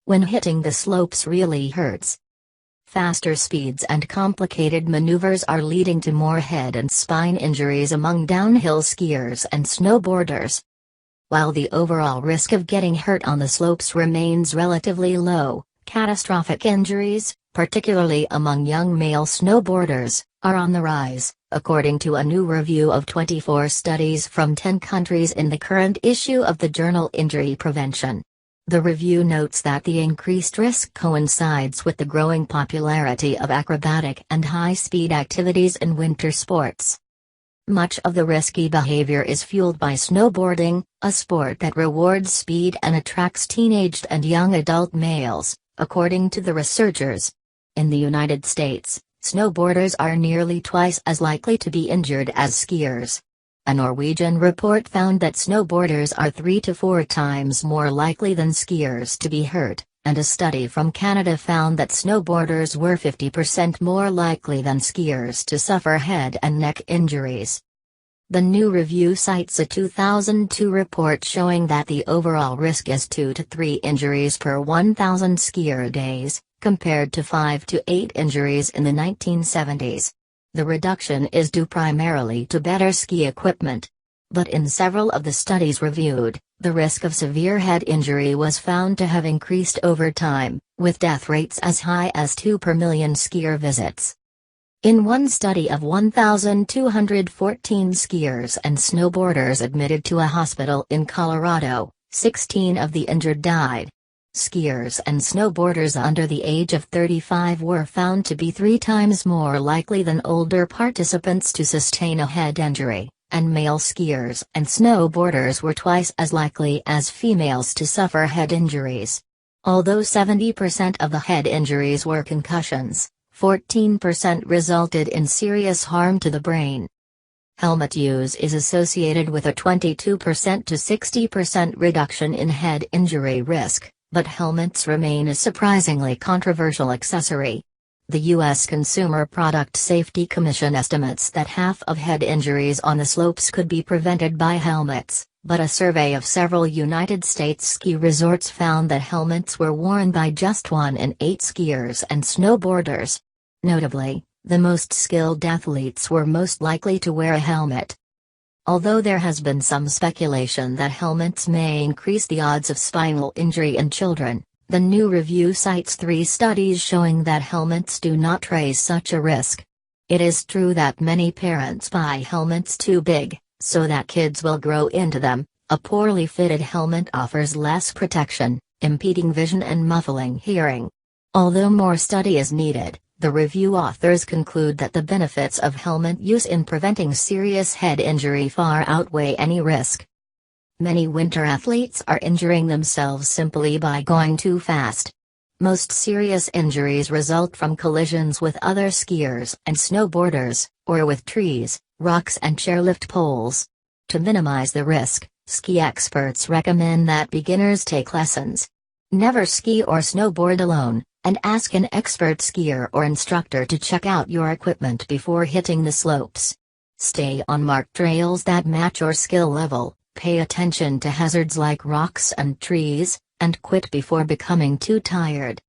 when hitting the slopes really hurts. Faster speeds and complicated maneuvers are leading to more head and spine injuries among downhill skiers and snowboarders. While the overall risk of getting hurt on the slopes remains relatively low, catastrophic injuries, particularly among young male snowboarders, are on the rise, according to a new review of 24 studies from 10 countries in the current issue of the journal Injury Prevention. The review notes that the increased risk coincides with the growing popularity of acrobatic and high-speed activities in winter sports. Much of the risky behavior is fueled by snowboarding, a sport that rewards speed and attracts teenaged and young adult males, according to the researchers. In the United States, snowboarders are nearly twice as likely to be injured as skiers. A Norwegian report found that snowboarders are 3 to 4 times more likely than skiers to be hurt, and a study from Canada found that snowboarders were 50% more likely than skiers to suffer head and neck injuries. The new review cites a 2002 report showing that the overall risk is 2 to 3 injuries per 1,000 skier days, compared to 5 to 8 injuries in the 1970s. The reduction is due primarily to better ski equipment. But in several of the studies reviewed, the risk of severe head injury was found to have increased over time, with death rates as high as 2 per million skier visits. In one study of 1,214 skiers and snowboarders admitted to a hospital in Colorado, 16 of the injured died. Skiers and snowboarders under the age of 35 were found to be 3 times more likely than older participants to sustain a head injury, and male skiers and snowboarders were twice as likely as females to suffer head injuries. Although 70% of the head injuries were concussions, 14% resulted in serious harm to the brain. Helmet use is associated with a 22% to 60% reduction in head injury risk, but helmets remain a surprisingly controversial accessory. The U.S. Consumer Product Safety Commission estimates that half of head injuries on the slopes could be prevented by helmets, but a survey of several United States ski resorts found that helmets were worn by just 1 in 8 skiers and snowboarders. Notably, the most skilled athletes were most likely to wear a helmet. Although there has been some speculation that helmets may increase the odds of spinal injury in children, the new review cites 3 studies showing that helmets do not raise such a risk. It is true that many parents buy helmets too big, so that kids will grow into them. A poorly fitted helmet offers less protection, impeding vision and muffling hearing. Although more study is needed, the review authors conclude that the benefits of helmet use in preventing serious head injury far outweigh any risk. Many winter athletes are injuring themselves simply by going too fast. Most serious injuries result from collisions with other skiers and snowboarders, or with trees, rocks and chairlift poles. To minimize the risk, ski experts recommend that beginners take lessons. Never ski or snowboard alone, and ask an expert skier or instructor to check out your equipment before hitting the slopes. Stay on marked trails that match your skill level, pay attention to hazards like rocks and trees, and quit before becoming too tired.